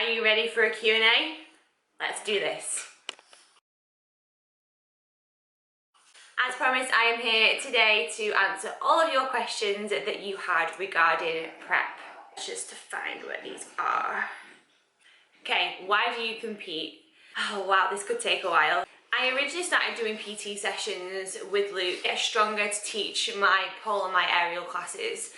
Are you ready for a Q&A? Let's do this. As promised, I am here today to answer all of your questions that you had regarding prep. Just to find where these are. Okay, why do you compete? Oh wow, this could take a while. I originally started doing PT sessions with Luke, get stronger to teach my pole and my aerial classes.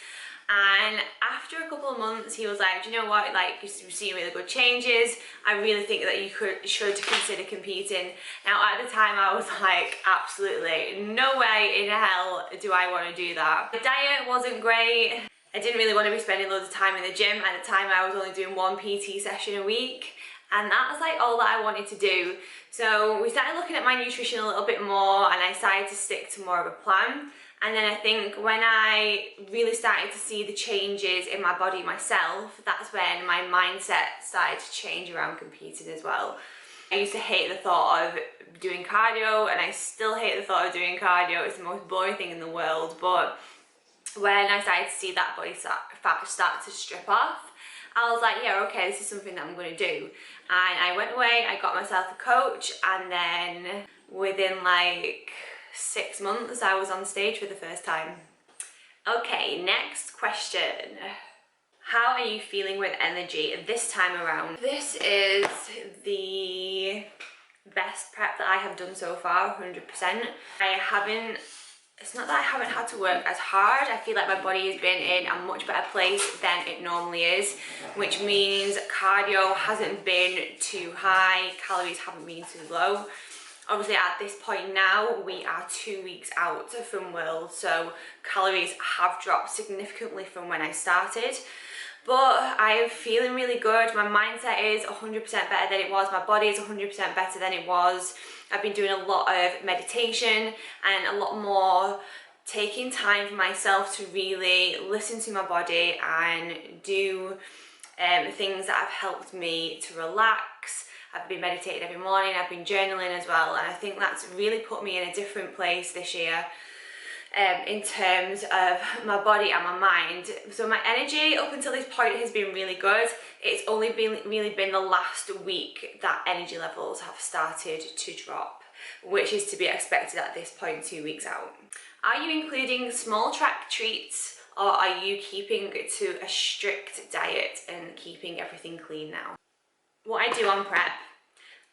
And after a couple of months, he was like, do you know what, like, you're seeing really good changes. I really think that you should consider competing. Now, at the time, I was like, absolutely no way in hell do I want to do that. The diet wasn't great. I didn't really want to be spending loads of time in the gym. At the time, I was only doing one PT session a week. And that was like all that I wanted to do. So we started looking at my nutrition a little bit more, and I started to stick to more of a plan. And then I think when I really started to see the changes in my body myself, that's when my mindset started to change around competing as well. I used to hate the thought of doing cardio, and I still hate the thought of doing cardio. It's the most boring thing in the world. But when I started to see that body fat start to strip off, I was like, yeah, okay, this is something that I'm going to do. And I went away, I got myself a coach, and then within like 6 months, I was on stage for the first time. Okay, next question. How are you feeling with energy this time around? This is the best prep that I have done so far, 100%. It's not that I haven't had to work as hard. I feel like my body has been in a much better place than it normally is, which means cardio hasn't been too high, calories haven't been too low. Obviously at this point now, we are 2 weeks out from World, so calories have dropped significantly from when I started. But I am feeling really good. My mindset is 100% better than it was. My body is 100% better than it was. I've been doing a lot of meditation and a lot more taking time for myself to really listen to my body and do things that have helped me to relax. I've been meditating every morning, I've been journaling as well, and I think that's really put me in a different place this year in terms of my body and my mind. So my energy up until this point has been really good. It's only really been the last week that energy levels have started to drop, which is to be expected at this point 2 weeks out. Are you including small track treats, or are you keeping to a strict diet and keeping everything clean now? What I do on prep,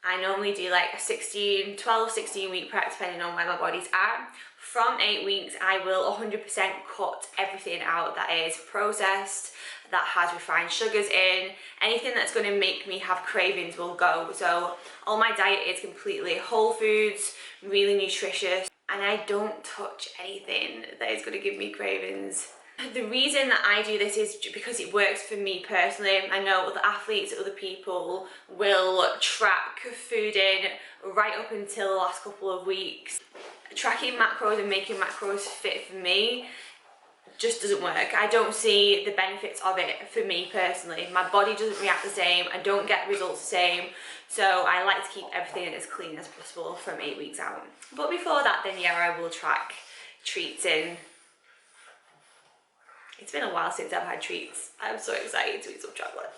I normally do like a 12, 16 week prep depending on where my body's at. From 8 weeks, I will 100% cut everything out that is processed, that has refined sugars in. Anything that's going to make me have cravings will go. So all my diet is completely whole foods, really nutritious, and I don't touch anything that is going to give me cravings. The reason that I do this is because it works for me personally. I know other athletes, other people will track food in right up until the last couple of weeks. Tracking macros and making macros fit for me just doesn't work. I don't see the benefits of it for me personally. My body doesn't react the same, I don't get results the same, so I like to keep everything as clean as possible from 8 weeks out. But before that, then yeah, I will track treats in. It's been a while since I've had treats. I'm so excited to eat some chocolate.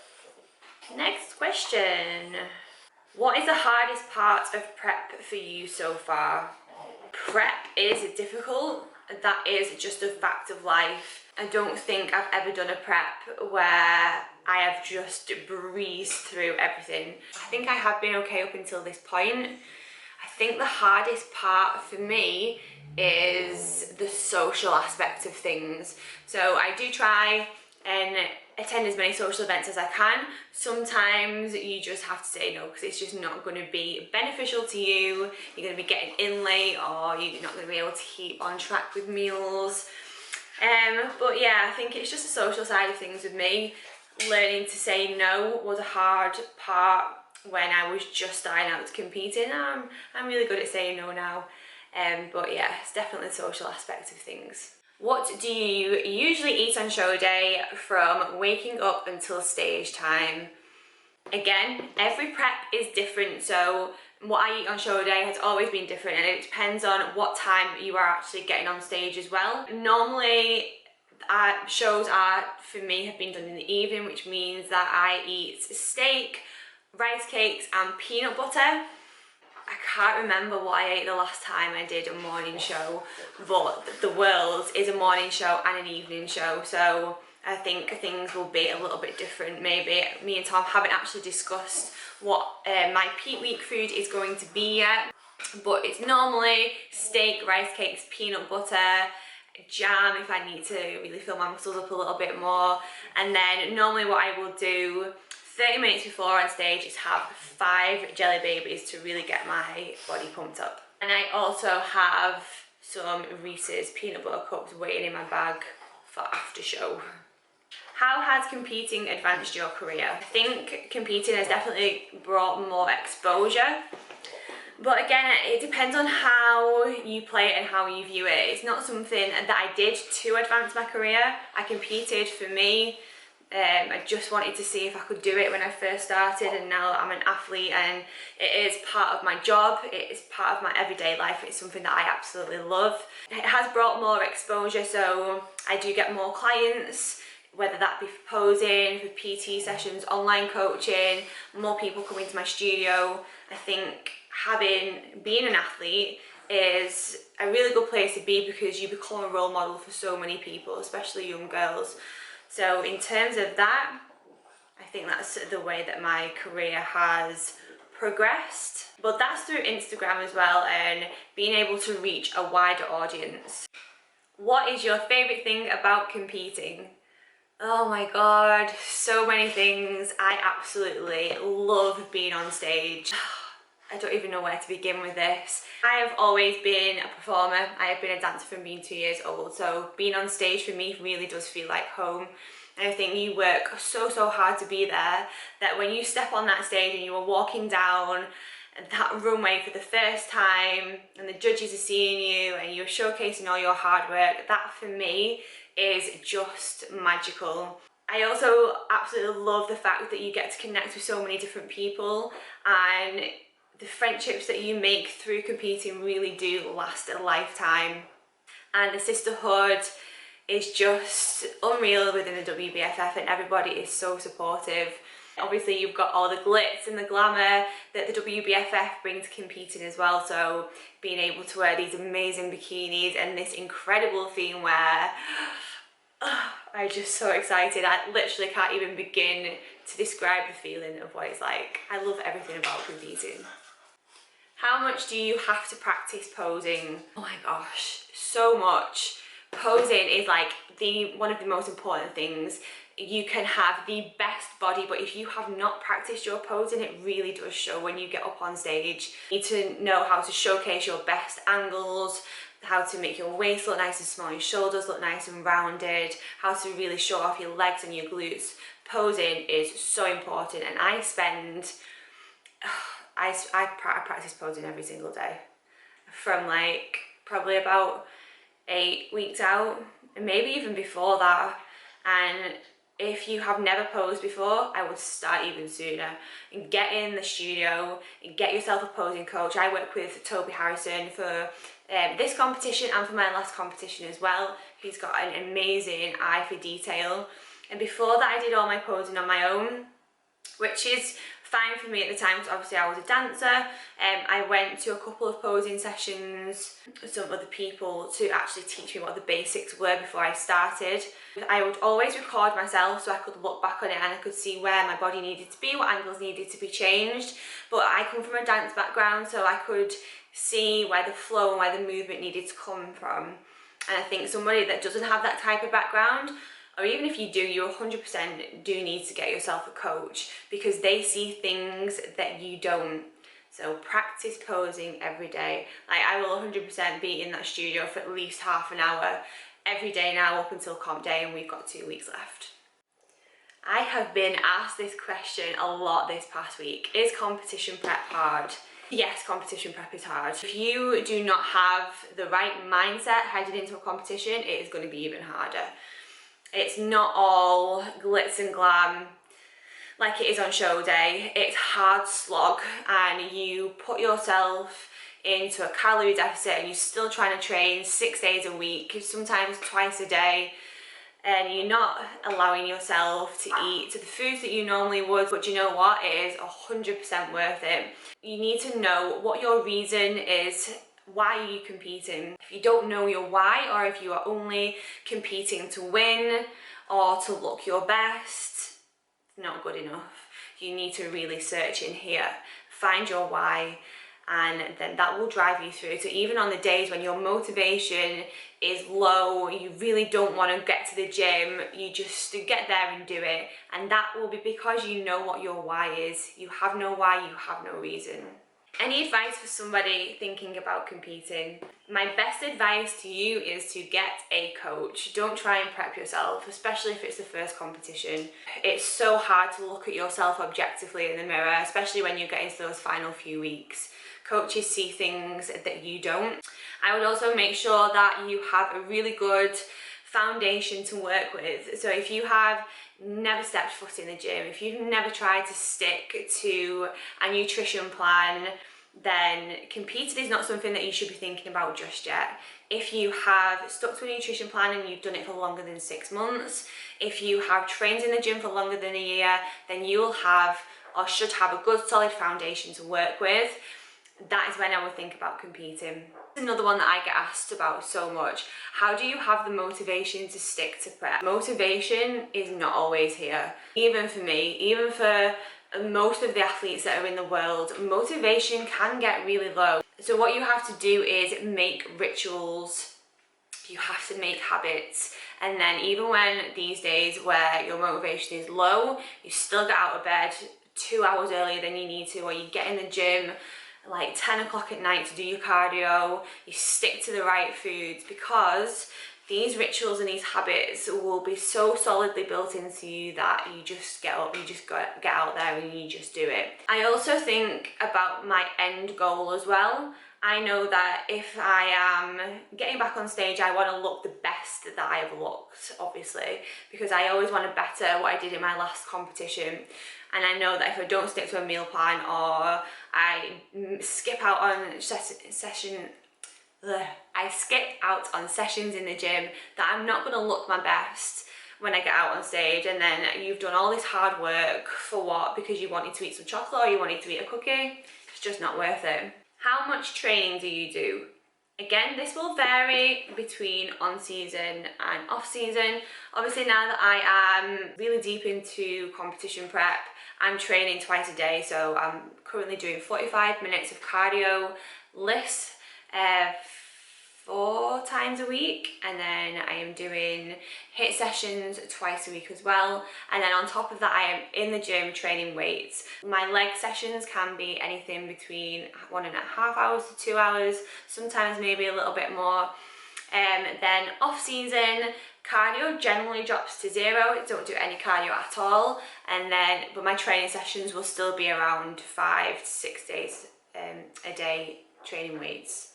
Next question. What is the hardest part of prep for you so far? Prep is difficult. That is just a fact of life. I don't think I've ever done a prep where I have just breezed through everything. I think I have been okay up until this point. I think the hardest part for me is the social aspect of things. So I do try and attend as many social events as I can. Sometimes you just have to say no because it's just not going to be beneficial to you. You're going to be getting in late, or you're not going to be able to keep on track with meals. But yeah, I think it's just the social side of things with me. Learning to say no was a hard part when I was just starting out competing. I'm really good at saying no now. But yeah, it's definitely the social aspect of things. What do you usually eat on show day from waking up until stage time? Again, every prep is different, so what I eat on show day has always been different, and it depends on what time you are actually getting on stage as well. Normally, shows are, for me, have been done in the evening, which means that I eat steak, rice cakes and peanut butter. I can't remember what I ate the last time I did a morning show, but The World is a morning show and an evening show, so I think things will be a little bit different. Maybe me and Tom haven't actually discussed what my peak week food is going to be yet, but it's normally steak, rice cakes, peanut butter, jam if I need to really fill my muscles up a little bit more, and then normally what I will do 30 minutes before on stage is have 5 jelly babies to really get my body pumped up. And I also have some Reese's peanut butter cups waiting in my bag for after show. How has competing advanced your career? I think competing has definitely brought more exposure. But again, it depends on how you play it and how you view it. It's not something that I did to advance my career. I competed for me. I just wanted to see if I could do it when I first started, and now I'm an athlete and it is part of my job, it is part of my everyday life, it's something that I absolutely love. It has brought more exposure, so I do get more clients, whether that be for posing, for PT sessions, online coaching, more people coming to my studio. I think being an athlete is a really good place to be because you become a role model for so many people, especially young girls. So in terms of that, I think that's the way that my career has progressed. But that's through Instagram as well, and being able to reach a wider audience. What is your favourite thing about competing? Oh my god, so many things. I absolutely love being on stage. I don't even know where to begin with this. I have always been a performer. I have been a dancer from being 2 years old, so being on stage for me really does feel like home. And I think you work so hard to be there that when you step on that stage and you are walking down that runway for the first time and the judges are seeing you and you're showcasing all your hard work, that for me is just magical. I also absolutely love the fact that you get to connect with so many different people, and the friendships that you make through competing really do last a lifetime. And the sisterhood is just unreal within the WBFF, and everybody is so supportive. Obviously you've got all the glitz and the glamour that the WBFF brings to competing as well, so being able to wear these amazing bikinis and this incredible theme wear, I'm just so excited. I literally can't even begin to describe the feeling of what it's like. I love everything about competing. How much do you have to practice posing? Oh my gosh, so much. Posing is like one of the most important things. You can have the best body, but if you have not practiced your posing, it really does show when you get up on stage. You need to know how to showcase your best angles, how to make your waist look nice and small, your shoulders look nice and rounded, how to really show off your legs and your glutes. Posing is so important, and I practice posing every single day from like probably about 8 weeks out, and maybe even before that. And if you have never posed before, I would start even sooner and get in the studio and get yourself a posing coach. I work with Toby Harrison for this competition and for my last competition as well. He's got an amazing eye for detail. And before that I did all my posing on my own, which is fine for me at the time because obviously I was a dancer. I went to a couple of posing sessions with some other people to actually teach me what the basics were before I started. I would always record myself so I could look back on it and I could see where my body needed to be, what angles needed to be changed. But I come from a dance background, so I could see where the flow and where the movement needed to come from. And I think somebody that doesn't have that type of background, or even if you do, you 100% do need to get yourself a coach because they see things that you don't. So practice posing every day. Like I will 100% be in that studio for at least half an hour every day now up until comp day, and we've got 2 weeks left. I have been asked this question a lot this past week. Is competition prep hard? Yes, competition prep is hard. If you do not have the right mindset headed into a competition, it is going to be even harder. It's not all glitz and glam like it is on show day. It's hard slog, and you put yourself into a calorie deficit and you're still trying to train 6 days a week, sometimes twice a day. and you're not allowing yourself to eat the foods that you normally would, but you know what, it is 100% worth it. You need to know what your reason is. Why are you competing? If you don't know your why, or if you are only competing to win or to look your best, it's not good enough. You need to really search in here, find your why, and then that will drive you through. So even on the days when your motivation is low, you really don't want to get to the gym, you just get there and do it, and that will be because you know what your why is. You have no why, you have no reason. Any advice for somebody thinking about competing? My best advice to you is to get a coach. Don't try and prep yourself, especially if it's the first competition. It's so hard to look at yourself objectively in the mirror, especially when you get into those final few weeks. Coaches see things that you don't. I would also make sure that you have a really good foundation to work with. So if you have never stepped foot in the gym, if you've never tried to stick to a nutrition plan, then competing is not something that you should be thinking about just yet. If you have stuck to a nutrition plan and you've done it for longer than 6 months, if you have trained in the gym for longer than a year, then you will have, or should have, a good solid foundation to work with. That is when I would think about competing. Another one that I get asked about so much: how do you have the motivation to stick to prep? Motivation is not always here. Even for me, even for most of the athletes that are in the world, motivation can get really low. So what you have to do is make rituals. You have to make habits, and then even when these days where your motivation is low, you still get out of bed 2 hours earlier than you need to, or you get in the gym like 10 o'clock at night to do your cardio, you stick to the right foods, because these rituals and these habits will be so solidly built into you that you just get up, you just get out there and you just do it. I also think about my end goal as well. I know that if I am getting back on stage, I want to look the best that I have looked, obviously, because I always want to better what I did in my last competition. And I know that if I don't stick to a meal plan, or I skip out on I skip out on sessions in the gym, that I'm not going to look my best when I get out on stage. And then you've done all this hard work for what? Because you wanted to eat some chocolate or you wanted to eat a cookie? It's just not worth it. How much training do you do? Again, this will vary between on season and off season. Obviously now that I am really deep into competition prep, I'm training twice a day. So I'm currently doing 45 minutes of cardio lifts 4 times a week, and then I am doing HIIT sessions twice a week as well. And then on top of that, I am in the gym training weights. My leg sessions can be anything between 1.5 hours to 2 hours, sometimes maybe a little bit more. Then off season, cardio generally drops to 0. I don't do any cardio at all. And then, but my training sessions will still be around 5 to 6 days a day training weights.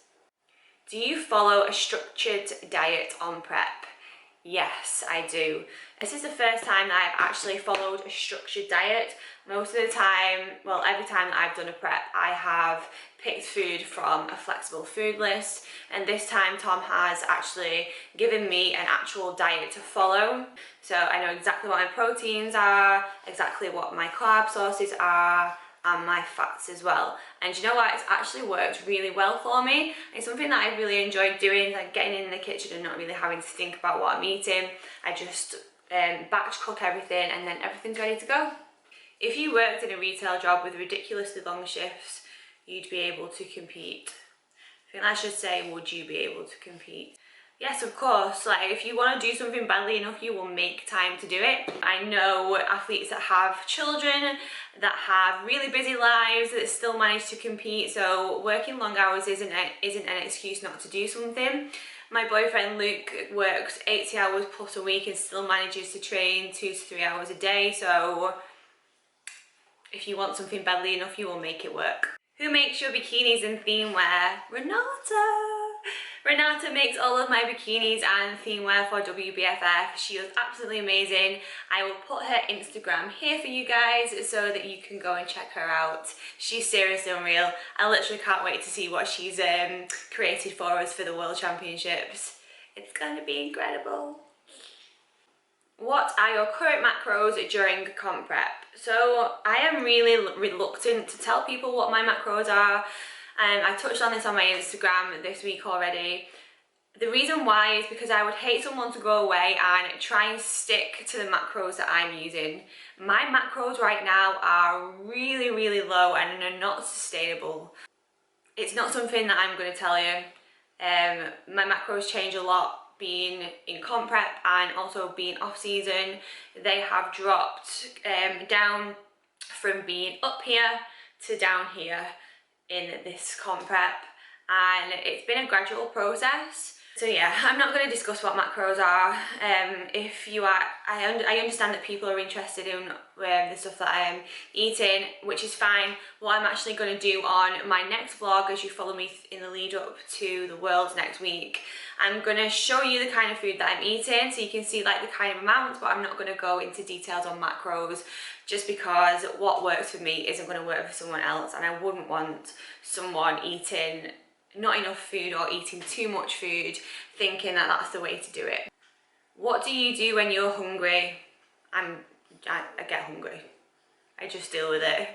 Do you follow a structured diet on prep? Yes, I do. This is the first time that I've actually followed a structured diet. Most of the time, well, every time that I've done a prep, I have picked food from a flexible food list, and this time Tom has actually given me an actual diet to follow. So I know exactly what my proteins are, exactly what my carb sources are, and my fats as well. And you know what, it's actually worked really well for me. It's something that I really enjoyed doing, like getting in the kitchen and not really having to think about what I'm eating. I just batch cook everything and then everything's ready to go. If you worked in a retail job with ridiculously long shifts, you'd be able to compete. I think I should say, would you be able to compete? Yes, of course. Like, if you want to do something badly enough, you will make time to do it. I know athletes that have children, that have really busy lives, that still manage to compete. So working long hours isn't an excuse not to do something. My boyfriend Luke works 80 hours plus a week and still manages to train 2 to 3 hours a day. So if you want something badly enough, you will make it work. Who makes your bikinis and theme wear? Renata! Renata makes all of my bikinis and theme wear for WBFF. She was absolutely amazing. I will put her Instagram here for you guys so that you can go and check her out. She's seriously unreal. I literally can't wait to see what she's created for us for the World Championships. It's gonna be incredible. What are your current macros during comp prep? So I am really reluctant to tell people what my macros are. I touched on this on my Instagram this week already. The reason why is because I would hate someone to go away and try and stick to the macros that I'm using. My macros right now are really, really low and are not sustainable. It's not something that I'm going to tell you. My macros change a lot being in comp prep and also being off season. They have dropped down from being up here to down here in this comp prep, and it's been a gradual process. So yeah, I'm not going to discuss what macros are. If you are, I understand that people are interested in the stuff that I am eating, which is fine. What I'm actually going to do on my next vlog, as you follow me in the lead up to the Worlds next week, I'm going to show you the kind of food that I'm eating so you can see like the kind of amounts, but I'm not going to go into details on macros just because what works for me isn't going to work for someone else, and I wouldn't want someone eating not enough food or eating too much food thinking that that's the way to do it. What do you do when you're hungry? I get hungry. I just deal with it.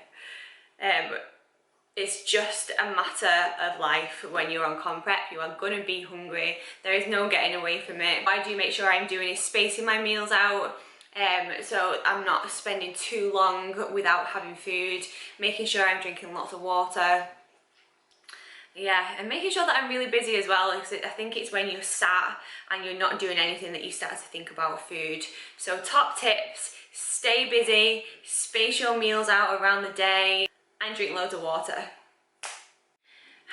It's just a matter of life. When you're on comp prep, you are going to be hungry. There is no getting away from it. What I do make sure I'm doing is spacing my meals out. So I'm not spending too long without having food, making sure I'm drinking lots of water. Yeah, and making sure that I'm really busy as well, because I think it's when you're sat and you're not doing anything that you start to think about food. So top tips: stay busy, space your meals out around the day, and drink loads of water.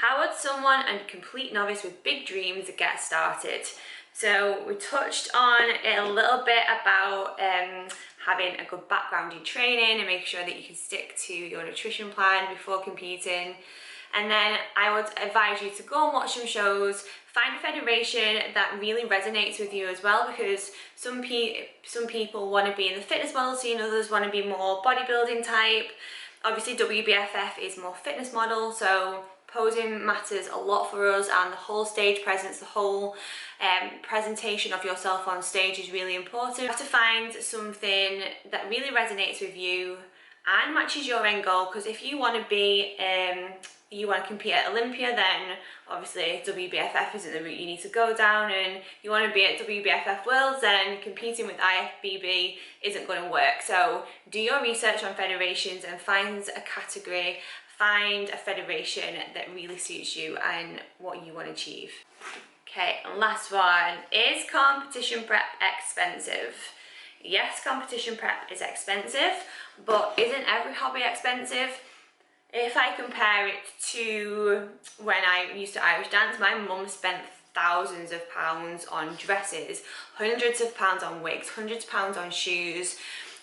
How would someone, a complete novice with big dreams, get started? So we touched on it a little bit about having a good background in training and making sure that you can stick to your nutrition plan before competing. And then I would advise you to go and watch some shows, find a federation that really resonates with you as well, because some people want to be in the fitness model scene, others want to be more bodybuilding type. Obviously WBFF is more fitness model, so posing matters a lot for us, and the whole stage presence, the whole presentation of yourself on stage is really important. You have to find something that really resonates with you and matches your end goal, because if you want to be you want to compete at Olympia, then obviously WBFF isn't the route you need to go down, and you want to be at WBFF Worlds, then competing with IFBB isn't going to work. So do your research on federations and find a category, find a federation that really suits you and what you want to achieve. Okay, and last one, is competition prep expensive? Yes, competition prep is expensive, but isn't every hobby expensive? If I compare it to when I used to Irish dance, my mum spent thousands of pounds on dresses, hundreds of pounds on wigs, hundreds of pounds on shoes,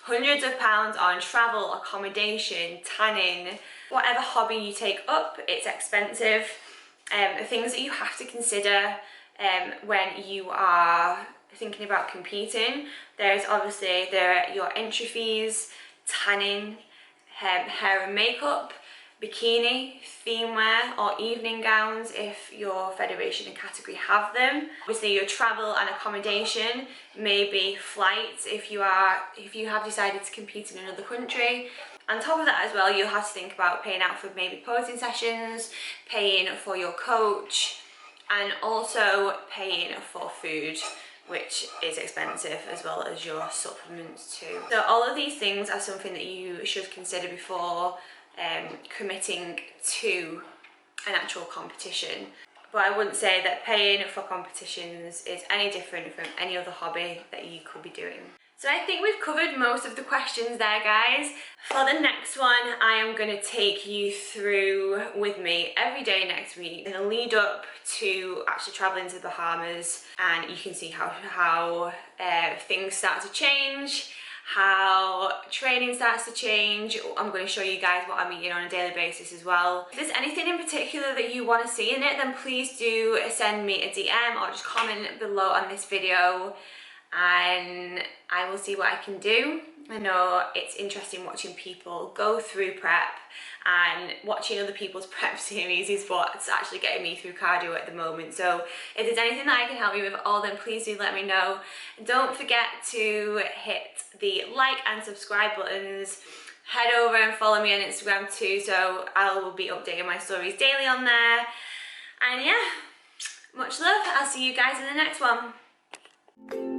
hundreds of pounds on travel, accommodation, tanning. Whatever hobby you take up, it's expensive. Things that you have to consider when you are thinking about competing, there's obviously your entry fees, tanning, hair and makeup, bikini, theme wear or evening gowns if your federation and category have them. Obviously your travel and accommodation, maybe flights if you have decided to compete in another country. On top of that as well, you'll have to think about paying out for maybe posing sessions, paying for your coach, and also paying for food, which is expensive, as well as your supplements too. So all of these things are something that you should consider before committing to an actual competition. But I wouldn't say that paying for competitions is any different from any other hobby that you could be doing. So I think we've covered most of the questions there, guys. For the next one, I am going to take you through with me every day next week in a lead up to actually traveling to the Bahamas, and you can see how things start to change, how training starts to change. I'm going to show you guys what I'm eating on a daily basis as well. If there's anything in particular that you want to see in it, then please do send me a DM or just comment below on this video. and I will see what I can do. I know it's interesting watching people go through prep, and watching other people's prep series is what's actually getting me through cardio at the moment. So if there's anything that I can help you with at all, then please do let me know. Don't forget to hit the like and subscribe buttons. Head over and follow me on Instagram too, so I will be updating my stories daily on there. And yeah, much love. I'll see you guys in the next one.